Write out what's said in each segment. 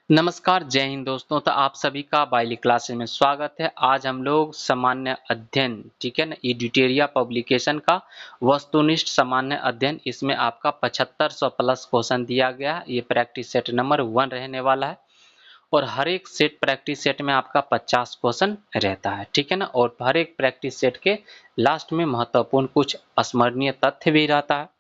नमस्कार, जय हिंद दोस्तों। तो आप सभी का बाइली क्लासेस में स्वागत है। आज हम लोग सामान्य अध्ययन, ठीक है ना, एडिटोरिया पब्लिकेशन का वस्तुनिष्ठ सामान्य अध्ययन, इसमें आपका 7500 प्लस क्वेश्चन दिया गया है। ये प्रैक्टिस सेट नंबर 1 रहने वाला है और हर एक सेट प्रैक्टिस सेट में आपका 50 क्वेश्चन रहता है, ठीक है ना। और हर एक प्रैक्टिस सेट के लास्ट में महत्वपूर्ण कुछ स्मरणीय तथ्य भी रहता है।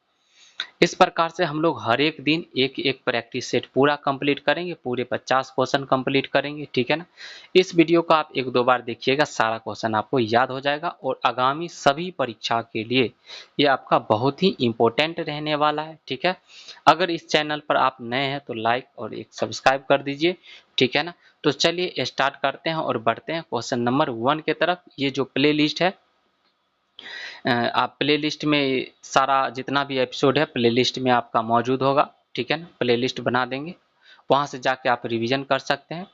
इस प्रकार से हम लोग हर एक दिन एक एक प्रैक्टिस सेट पूरा कंप्लीट करेंगे, पूरे 50 क्वेश्चन कंप्लीट करेंगे, ठीक है ना। इस वीडियो को आप एक दो बार देखिएगा, सारा क्वेश्चन आपको याद हो जाएगा और आगामी सभी परीक्षा के लिए ये आपका बहुत ही इंपॉर्टेंट रहने वाला है, ठीक है। अगर इस चैनल पर आप नए हैं तो लाइक और एक सब्सक्राइब कर दीजिए, ठीक है ना। तो चलिए स्टार्ट करते हैं और बढ़ते हैं क्वेश्चन नंबर 1 की तरफ। ये जो प्ले लिस्ट है, आप प्लेलिस्ट में सारा जितना भी एपिसोड है प्लेलिस्ट में आपका मौजूद होगा, ठीक है ना। प्लेलिस्ट बना देंगे, वहां से जाके आप रिवीजन कर सकते हैं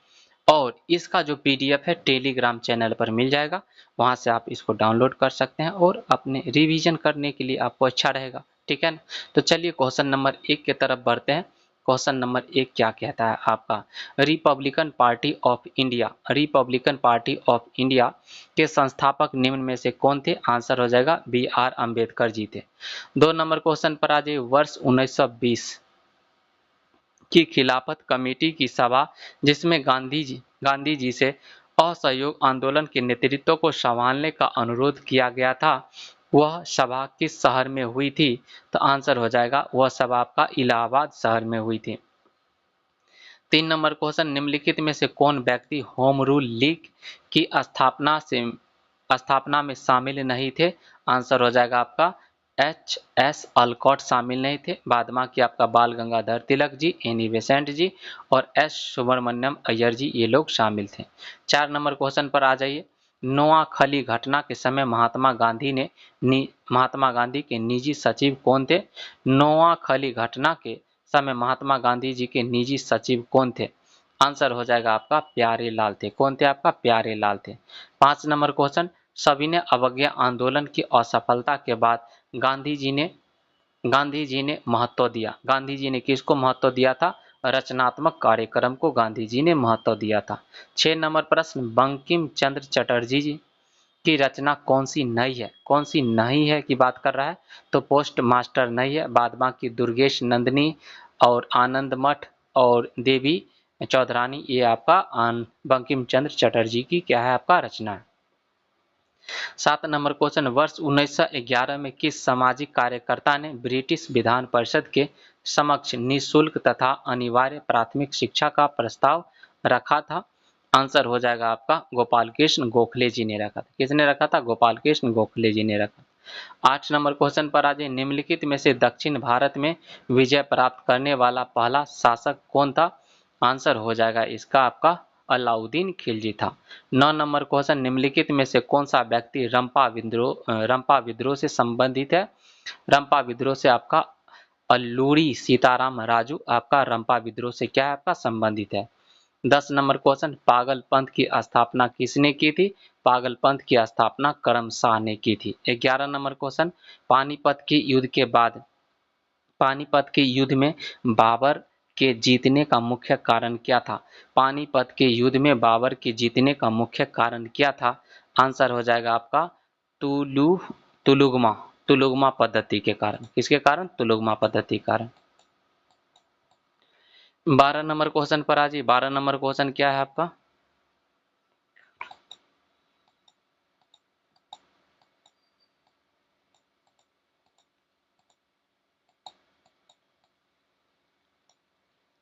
और इसका जो पीडीएफ है टेलीग्राम चैनल पर मिल जाएगा, वहां से आप इसको डाउनलोड कर सकते हैं और अपने रिवीजन करने के लिए आपको अच्छा रहेगा, ठीक है ना। तो चलिए क्वेश्चन नंबर 1 की तरफ बढ़ते हैं। क्वेश्चन नंबर 1 क्या कहता है आपका, Republican party of India, Republican party of India के संस्थापक निम्न में से कौन थे? आंसर हो जाएगा बी आर अम्बेडकर जी थे। 2 नंबर क्वेश्चन पर आ जाइए। वर्ष 1920 की खिलाफत कमेटी की सभा जिसमें गांधी जी से असहयोग आंदोलन के नेतृत्व को संभालने का अनुरोध किया गया था, वह सभा किस शहर में हुई थी? तो आंसर हो जाएगा वह सभा आपका इलाहाबाद शहर में हुई थी। 3 नंबर क्वेश्चन, निम्नलिखित में से कौन व्यक्ति होम रूल लीग की स्थापना में शामिल नहीं थे? आंसर हो जाएगा आपका एच एस अलकॉट शामिल नहीं थे। बाद बाकी आपका बाल गंगाधर तिलक जी, एनी बेसेंट जी और एस सुब्रमण्यम अय्यर जी, ये लोग शामिल थे। 4 नंबर क्वेश्चन पर आ जाइए। नोआखली घटना के समय महात्मा गांधी के निजी सचिव कौन थे? नोआखली घटना के समय महात्मा गांधी जी के निजी सचिव कौन थे? आंसर हो जाएगा आपका प्यारे लाल थे। कौन थे आपका? प्यारे लाल थे। 5 नंबर क्वेश्चन, सविनय अवज्ञा आंदोलन की असफलता के बाद गांधी जी ने महत्व दिया। गांधी जी ने किसको महत्व दिया था? रचनात्मक कार्यक्रम को गांधी जी ने महत्व दिया था। 6 नंबर प्रश्न, बंकिम चंद्र चटर्जी जी की रचना कौन सी नहीं है? कौन सी नहीं है की बात कर रहा है, तो पोस्ट मास्टर नहीं है। बाद बाकी दुर्गेश नंदिनी और आनंद मठ और देवी चौधरानी, ये आपका बंकिम चंद्र चटर्जी की क्या है? आपका रचना है। 7 नंबर क्वेश्चन, वर्ष 1911 में किस सामाजिक कार्यकर्ता ने ब्रिटिश विधान परिषद के समक्ष निःशुल्क तथा अनिवार्य प्राथमिक शिक्षा का प्रस्ताव रखा था? आंसर हो जाएगा आपका गोपाल कृष्ण गोखले जी ने रखा था। किसने रखा था? गोपाल कृष्ण गोखले जी ने रखा। 8 नंबर क्वेश्चन पर आ जाए। निम्नलिखित में से दक्षिण भारत में विजय प्राप्त करने वाला पहला शासक कौन था? आंसर हो जाएगा इसका आपका अलाउद्दीन खिलजी था। 9 नंबर क्वेश्चन, निम्नलिखित में से कौन सा व्यक्ति रंपा विद्रोह से संबंधित है? रंपा विद्रोह से आपका अल्लूरी सीताराम राजू आपका रंपा विद्रोह से क्या है? आपका संबंधित है। 10 नंबर क्वेश्चन, पागल पंथ की स्थापना किसने की थी? पागल पंथ की स्थापना करम शाह ने की थी। 11 नंबर क्वेश्चन, पानीपत के युद्ध के बाद पानीपत के युद्ध में बाबर के जीतने का मुख्य कारण क्या था? पानीपत के युद्ध में बाबर के जीतने का मुख्य कारण क्या था? आंसर हो जाएगा आपका तुलु तुलुगमा तुलुगमा पद्धति के कारण। किसके कारण? तुलुगमा पद्धति के कारण। 12 नंबर क्वेश्चन पर आ जी। 12 नंबर क्वेश्चन क्या है आपका?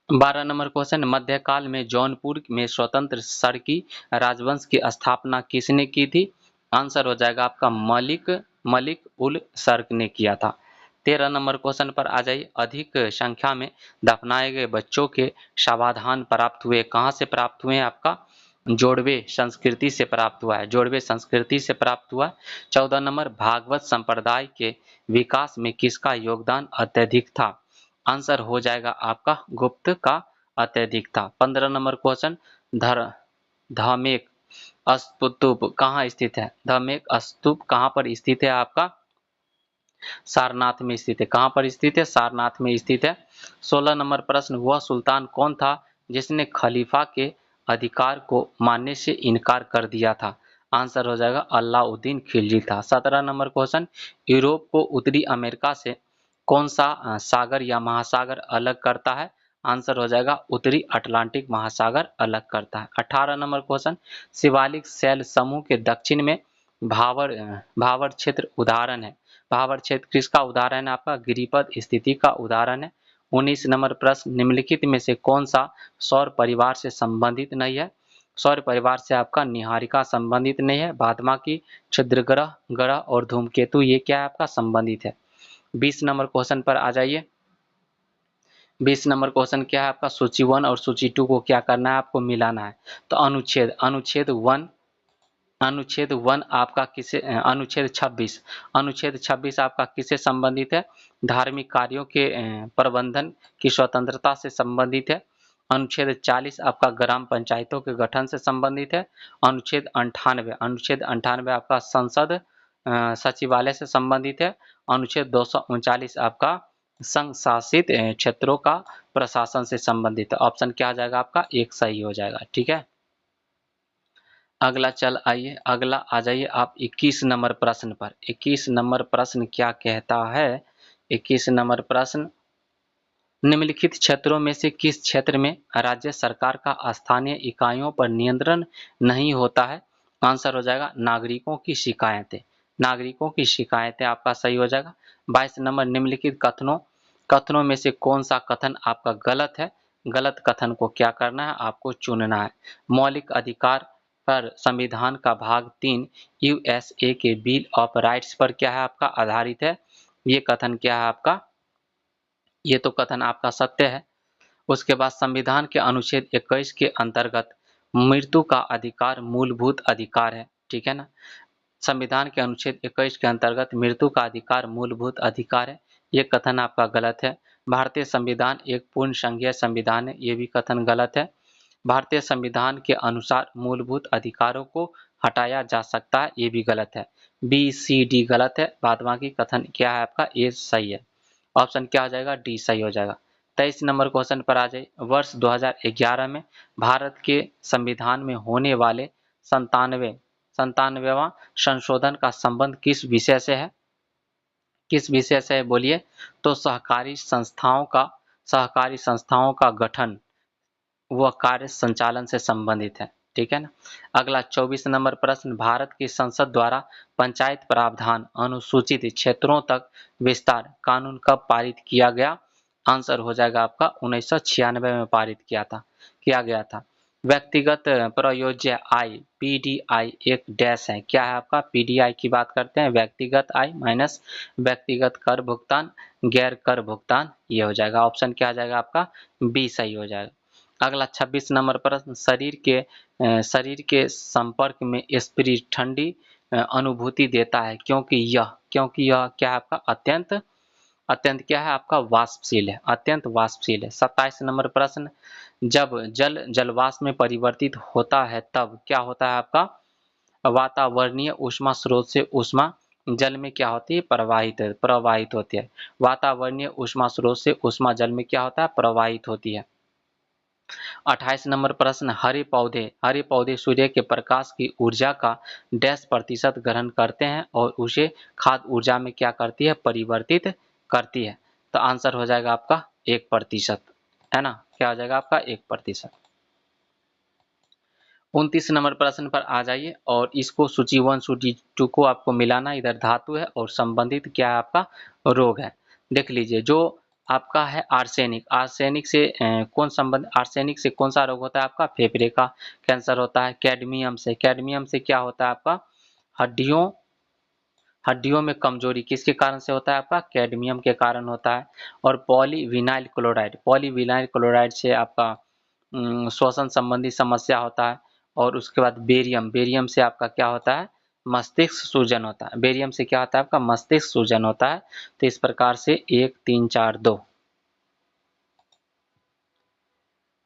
12 नंबर क्वेश्चन, मध्यकाल में जौनपुर में स्वतंत्र सरकी राजवंश की स्थापना किसने की थी? आंसर हो जाएगा आपका मलिक मलिक उल सर्क ने किया था। 13 नंबर क्वेश्चन पर आ जाइए। अधिक संख्या में दफनाए गए बच्चों के समाधान प्राप्त हुए कहाँ से प्राप्त हुए? आपका जोड़वे संस्कृति से प्राप्त हुआ है। जोड़वे संस्कृति से प्राप्त हुआ। 14 नंबर, भागवत संप्रदाय के विकास में किसका योगदान अत्यधिक था? आंसर हो जाएगा आपका गुप्त का अत्यधिक था। 15 नंबर क्वेश्चन, धर धामेक स्तूप कहाँ स्थित है? धामेक स्तूप कहाँ पर स्थित है? आपका सारनाथ में स्थित है। कहाँ पर स्थित है? सारनाथ में स्थित है। 16 नंबर प्रश्न, वह सुल्तान कौन था जिसने खलीफा के अधिकार को मानने से इनकार कर दिया था? आंसर हो जाएगा अलाउद्दीन खिलजी था। 17 नंबर क्वेश्चन, यूरोप को उत्तरी अमेरिका से कौन सा सागर या महासागर अलग करता है? आंसर हो जाएगा उत्तरी अटलांटिक महासागर अलग करता है। 18 नंबर क्वेश्चन, शिवालिक शैल समूह के दक्षिण में भावर भावर क्षेत्र उदाहरण है। भावर क्षेत्र किसका उदाहरण है? आपका गिरिपद स्थिति का उदाहरण है। 19 नंबर प्रश्न, निम्नलिखित में से कौन सा सौर परिवार से संबंधित नहीं है? सौर परिवार से आपका निहारिका संबंधित नहीं है। बादमाकी, क्षुद्र ग्रह, ग्रह और धूमकेतु ये क्या है? आपका संबंधित है। 20 नंबर क्वेश्चन पर आ जाइए। 20 नंबर क्वेश्चन क्या है आपका? सूची 1 और सूची 2 को क्या करना है? आपको मिलाना है। तो अनुच्छेद अनुच्छेद 1 आपका किसे अनुच्छेद 26 आपका किससे संबंधित है? धार्मिक कार्यों के प्रबंधन की स्वतंत्रता से संबंधित है। अनुच्छेद 40 आपका ग्राम पंचायतों के गठन से संबंधित है। अनुच्छेद 98 आपका संसद सचिवालय से संबंधित है। अनुच्छेद 239 आपका संघ शासित क्षेत्रों का प्रशासन से संबंधित है। ऑप्शन क्या आ जाएगा? आपका एक सही हो जाएगा। ठीक है, अगला अगला आ जाइए आप 21 नंबर प्रश्न पर। 21 नंबर प्रश्न क्या कहता है? 21 नंबर प्रश्न, निम्नलिखित क्षेत्रों में से किस क्षेत्र में राज्य सरकार का स्थानीय इकाइयों पर नियंत्रण नहीं होता है? आंसर हो जाएगा नागरिकों की शिकायतें। नागरिकों की शिकायतें आपका सही हो जाएगा। 22 नंबर, निम्नलिखित कथनों में से कौन सा कथन आपका गलत है? गलत कथन को क्या करना है? आपको चुनना है। मौलिक अधिकार पर संविधान का भाग 3 यूएसए के बिल ऑफ राइट्स पर क्या है? आपका आधारित है। ये कथन क्या है आपका? ये तो कथन आपका सत्य है। उसके बाद संविधान के अनुच्छेद 21 के अंतर्गत मृत्यु का अधिकार मूलभूत अधिकार है। ठीक है ना? संविधान के अनुच्छेद 21 के अंतर्गत मृत्यु का अधिकार मूलभूत अधिकार है। ये कथन आपका गलत है। भारतीय संविधान एक पूर्ण संघीय संविधान है। ये भी कथन गलत है। भारतीय संविधान के अनुसार मूलभूत अधिकारों को हटाया जा सकता है। ये भी गलत है। बी सी डी गलत है। बाद बाकी कथन क्या है आपका? ए सही है। ऑप्शन क्या हो जाएगा? डी सही हो जाएगा। 23 नंबर क्वेश्चन पर आ जाए। वर्ष 2011 में भारत के संविधान में होने वाले 97वां संशोधन का संबंध किस विषय से है? किस विषय से है बोलिए? तो सहकारी संस्थाओं का गठन व कार्य संचालन से संबंधित है। ठीक है ना? अगला 24 नंबर प्रश्न, भारत की संसद द्वारा पंचायत प्रावधान अनुसूचित क्षेत्रों तक विस्तार कानून कब पारित किया गया? आंसर हो जाएगा आपका 1996 में पारित किया गया था। व्यक्तिगत प्रयोज्य आय पीडीआई एक डैश है। क्या है आपका? पीडीआई की बात करते हैं। व्यक्तिगत आय माइनस व्यक्तिगत कर भुगतान गैर कर भुगतान, ये हो जाएगा। ऑप्शन क्या आ जाएगा आपका? बी सही हो जाएगा। अगला 26 नंबर प्रश्न, शरीर के संपर्क में स्प्रिट ठंडी अनुभूति देता है क्योंकि यह क्या है आपका? अत्यंत क्या है आपका? वाष्पशील है। अत्यंत वाष्पशील है। 27 नंबर प्रश्न, जब जल जलवाष्प में परिवर्तित होता है तब क्या होता है आपका? वातावरणीय ऊष्मा स्रोत से ऊष्मा जल में क्या होती है? प्रवाहित होती है। वातावरणीय ऊष्मा स्रोत से ऊष्मा जल में क्या होता है? प्रवाहित होती है। 28 नंबर प्रश्न, हरे पौधे सूर्य के प्रकाश की ऊर्जा का डैश प्रतिशत ग्रहण करते हैं और उसे खाद्य ऊर्जा में क्या करती है? परिवर्तित करती है। तो आंसर हो जाएगा आपका 1%, है ना? क्या हो जाएगा आपका? 1%। 29 नंबर प्रश्न पर आ जाइए और इसको सूची 1 सूची 2 को आपको मिलाना। इधर धातु है और संबंधित क्या है आपका? रोग है। देख लीजिए, जो आपका है आर्सेनिक से आर्सेनिक से कौन सा रोग होता है आपका? फेफड़े का कैंसर होता है। कैडमियम से क्या होता है आपका? हड्डियों में कमजोरी किसके कारण से होता है आपका? कैडमियम के कारण होता है। और पॉलीविनाइल क्लोराइड से आपका श्वसन संबंधी समस्या होता है। और उसके बाद बेरियम से आपका क्या होता है? मस्तिष्क सूजन होता है। बेरियम से क्या होता है आपका? मस्तिष्क सूजन होता है। तो इस प्रकार से 1 3 4 2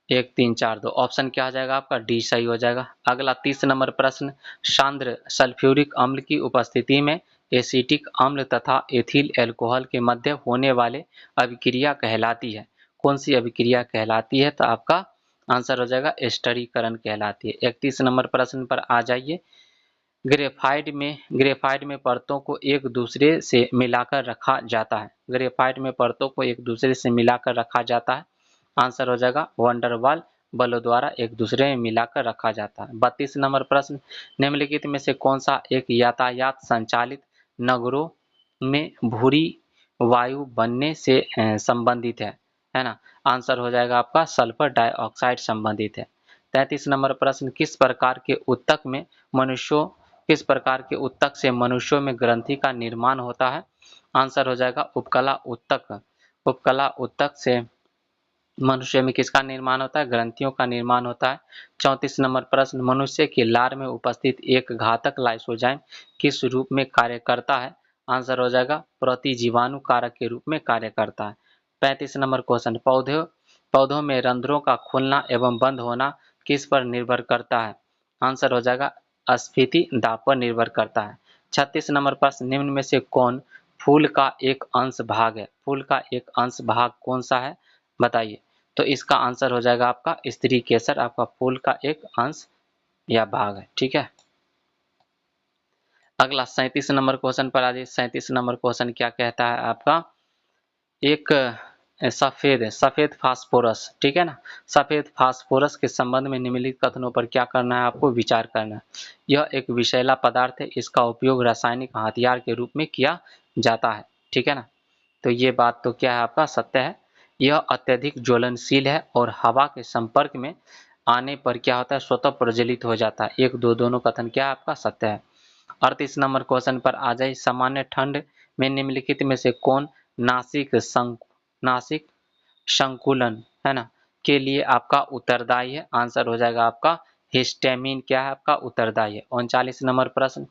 1 3 4 2 ऑप्शन क्या आ जाएगा आपका? डी सही हो जाएगा। अगला 30 नंबर प्रश्न, सांद्र सल्फ्यूरिक अम्ल की उपस्थिति में एसिटिक अम्ल तथा एथिल एल्कोहल के मध्य होने वाले अभिक्रिया कहलाती है। कौन सी अभिक्रिया कहलाती है? तो आपका आंसर हो जाएगा स्टरीकरण कहलाती है। 31 नंबर प्रश्न पर आ जाइए। ग्रेफाइट में परतों को एक दूसरे से मिलाकर रखा जाता है। ग्रेफाइट में परतों को एक दूसरे से मिलाकर रखा जाता है। आंसर हो जाएगा वंडरवाल बलों द्वारा एक दूसरे में मिलाकर रखा जाता है। 32 नंबर प्रश्न, निम्नलिखित में से कौन सा एक यातायात संचालित नगरों में भूरी वायु बनने से संबंधित है ना। आंसर हो जाएगा आपका सल्फर डाइऑक्साइड संबंधित है। 33 नंबर प्रश्न, किस प्रकार के उत्तक से मनुष्यों में ग्रंथि का निर्माण होता है। आंसर हो जाएगा उपकला उत्तक। उपकला उत्तक से मनुष्य में किसका निर्माण होता है, ग्रंथियों का निर्माण होता है। 34 नंबर प्रश्न, मनुष्य के लार में उपस्थित एक घातक लाइसोजाइम किस रूप में कार्य करता है। आंसर हो जाएगा प्रतिजीवाणु कारक के रूप में कार्य करता है। 35 नंबर क्वेश्चन, पौधों में रंध्रों का खुलना एवं बंद होना किस पर निर्भर करता है। आंसर हो जाएगा स्फीति दाब पर निर्भर करता है। 36 नंबर प्रश्न, निम्न में से कौन फूल का एक अंश भाग है। फूल का एक अंश भाग कौन सा है बताइए। तो इसका आंसर हो जाएगा आपका स्त्री केसर, आपका फूल का एक अंश या भाग है। ठीक है, अगला 37 नंबर क्वेश्चन पर आ जाइए। 37 नंबर क्वेश्चन क्या कहता है आपका, एक सफेद फास्फोरस, ठीक है ना, सफेद फास्फोरस के संबंध में निम्नलिखित कथनों पर क्या करना है, आपको विचार करना है। यह एक विषैला पदार्थ है, इसका उपयोग रासायनिक हथियार के रूप में किया जाता है। ठीक है ना, तो ये बात तो क्या है आपका सत्य है। यह अत्यधिक ज्वलनशील है और हवा के संपर्क में आने पर क्या होता है, स्वतः प्रज्वलित हो जाता है। एक दो दोनों कथन क्या है आपका सत्य है। 38 नंबर क्वेश्चन पर आ जाए। सामान्य ठंड में निम्नलिखित में से कौन नासिक संकुलन है ना के लिए आपका उत्तरदायी है। आंसर हो जाएगा आपका हिस्टामिन क्या है आपका उत्तरदायी है। 39 नंबर प्रश्न,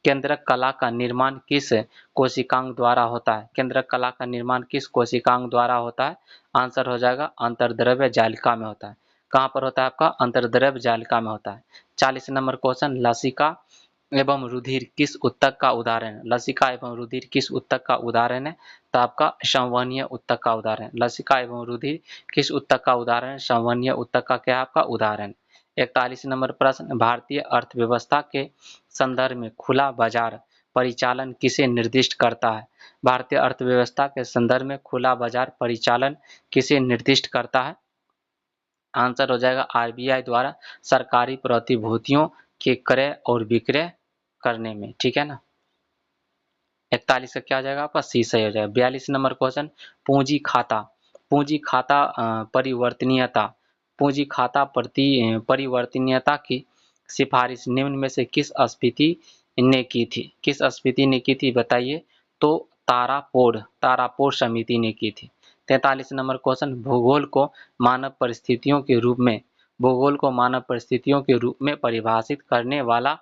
केंद्रक कला का निर्माण किस कोशिकांग द्वारा होता है। केंद्रक कला का निर्माण किस कोशिकांग द्वारा होता है। आंसर हो जाएगा अंतर्द्रव्य जालिका में होता है। कहाँ पर होता है आपका अंतर्द्रव्य जालिका में होता है। 40 नंबर क्वेश्चन, लसिका एवं रुधिर किस उत्तक का उदाहरण है। लसिका एवं रुधिर किस उत्तक का उदाहरण है, तो आपका संवहनीय उत्तक का उदाहरण है। लसिका एवं रुधिर किस उत्तक का उदाहरण है, संवहनीय उत्तक का क्या आपका उदाहरण। 41 नंबर प्रश्न, भारतीय अर्थव्यवस्था के संदर्भ में खुला बाजार परिचालन किसे निर्दिष्ट करता है। भारतीय अर्थव्यवस्था के संदर्भ में खुला बाजार परिचालन किसे निर्दिष्ट करता है। आंसर हो जाएगा आरबीआई द्वारा सरकारी प्रतिभूतियों के क्रय और विक्रय करने में। ठीक है ना, 41 का क्या हो जाएगा आपका सी सही हो जाएगा। 42 नंबर क्वेश्चन, पूंजी खाता परिवर्तनीयता परिवर्तनीयता की सिफारिश निम्न में से किस स्फीति ने की थी। किस स्फीति ने की थी बताइए, तो तारापोर समिति ने की थी। 43 नंबर क्वेश्चन, भूगोल को मानव परिस्थितियों के रूप में परिभाषित करने वाला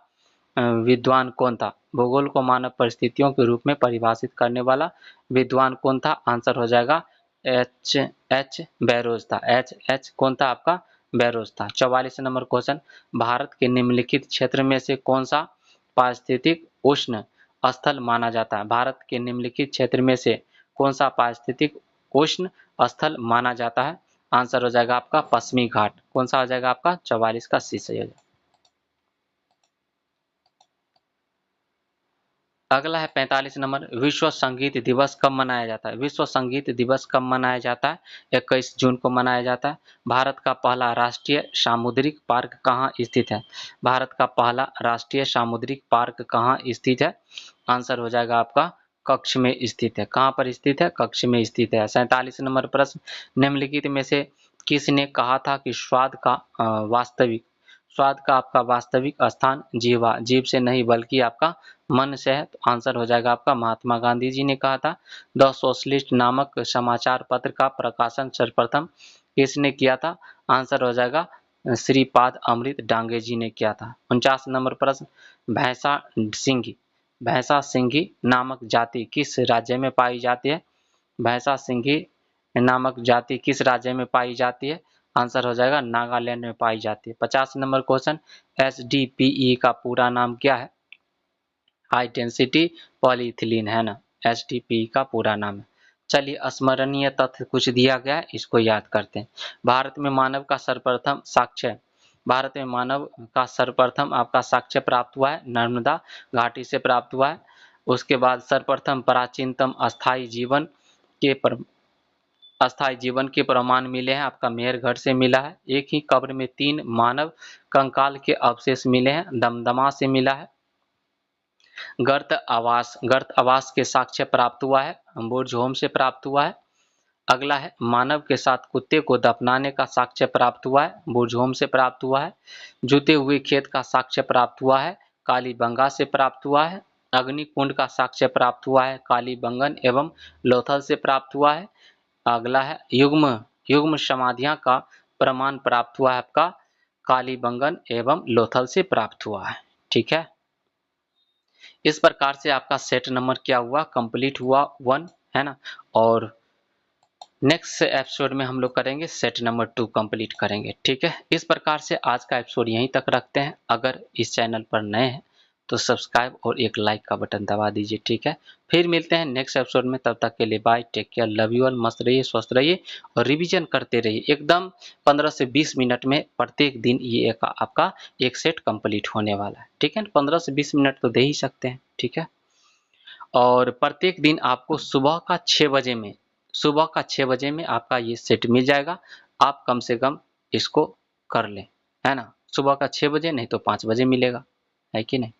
विद्वान कौन था। भूगोल को मानव परिस्थितियों के रूप में परिभाषित करने वाला विद्वान कौन था। आंसर हो जाएगा एच बैरोज था। एच कौन था आपका बैरोज था। 44 नंबर क्वेश्चन, भारत के निम्नलिखित क्षेत्र में से कौन सा पारिस्थितिक उष्ण स्थल माना जाता है। भारत के निम्नलिखित क्षेत्र में से कौन सा पारिस्थितिक उष्ण स्थल माना जाता है। आंसर हो जाएगा आपका पश्चिमी घाट। कौन सा हो जाएगा आपका 44 का सी सही हो जाएगा। अगला है 45 नंबर, विश्व संगीत दिवस कब मनाया जाता है। विश्व संगीत दिवस कब मनाया जाता है, 21 जून को मनाया जाता है। भारत का पहला राष्ट्रीय सामुद्रिक पार्क कहाँ स्थित है। भारत का पहला राष्ट्रीय सामुद्रिक पार्क कहाँ स्थित है। आंसर हो जाएगा आपका कक्ष में स्थित है। कहाँ पर स्थित है, कक्ष में स्थित है। 47 नंबर प्रश्न, निम्नलिखित में से किसने कहा था कि स्वाद का आपका वास्तविक स्थान जीव से नहीं बल्कि आपका मन से है। तो आंसर हो जाएगा आपका महात्मा गांधी जी ने कहा था। द सोशलिस्ट नामक समाचार पत्र का प्रकाशन सर्वप्रथम किसने किया था। आंसर हो जाएगा श्रीपाद अमृत डांगे जी ने किया था। 49 नंबर प्रश्न, भैंसा सिंघी नामक जाति किस राज्य में पाई जाती है। भैंसा सिंघी नामक जाति किस राज्य में पाई जाती है। आंसर हो जाएगा नागालैंड में पाई जाती है। 50 नंबर क्वेश्चन, HDPE का पूरा नाम क्या है। हाई डेंसिटी पॉलीइथिलीन है ना, HDPE का पूरा नाम है। चलिए स्मरणीय तथ्य कुछ दिया गया है, इसको याद करते हैं। भारत में मानव का सर्वप्रथम साक्ष्य भारत में मानव का सर्वप्रथम आपका साक्ष्य प्राप्त हुआ है नर्मदा घाटी से प्राप्त हुआ है। उसके बाद सर्वप्रथम प्राचीनतम अस्थायी जीवन के प्रमाण मिले हैं, आपका मेहरगढ़ से मिला है। एक ही कब्र में 3 मानव कंकाल के अवशेष मिले हैं, दमदमा से मिला है। गर्त आवास के साक्ष्य प्राप्त हुआ है, बुर्ज होम से प्राप्त हुआ है। अगला है मानव के साथ कुत्ते को दफनाने का साक्ष्य प्राप्त हुआ है, बुर्ज होम से प्राप्त हुआ है। जूते हुए खेत का साक्ष्य प्राप्त हुआ है, कालीबंगा से प्राप्त हुआ है। अग्निकुंड का साक्ष्य प्राप्त हुआ है, कालीबंगन एवं लोथल से प्राप्त हुआ है। अगला है युग्म युग्म समाधियां का प्रमाण प्राप्त हुआ है, आपका कालीबंगन एवं लोथल से प्राप्त हुआ है। ठीक है, इस प्रकार से आपका सेट नंबर क्या हुआ, कंप्लीट हुआ 1, है ना। और नेक्स्ट एपिसोड में हम लोग करेंगे सेट नंबर 2 कंप्लीट करेंगे। ठीक है, इस प्रकार से आज का एपिसोड यहीं तक रखते हैं। अगर इस चैनल पर नए हैं तो सब्सक्राइब और एक लाइक का बटन दबा दीजिए। ठीक है, फिर मिलते हैं नेक्स्ट एपिसोड में, तब तक के लिए bye, take care, love you all, मस्त रहिए, स्वस्थ रहिए और रिवीजन करते रहिए। एकदम 15 से 20 मिनट में प्रत्येक दिन ये आपका एक सेट कंप्लीट होने वाला है। ठीक है, 15 से 20 मिनट तो दे ही सकते हैं। ठीक है, और प्रत्येक दिन आपको सुबह का 6 बजे में आपका ये सेट मिल जाएगा। आप कम से कम इसको कर लें, है ना। सुबह का 6 बजे नहीं तो 5 बजे मिलेगा, है कि नहीं।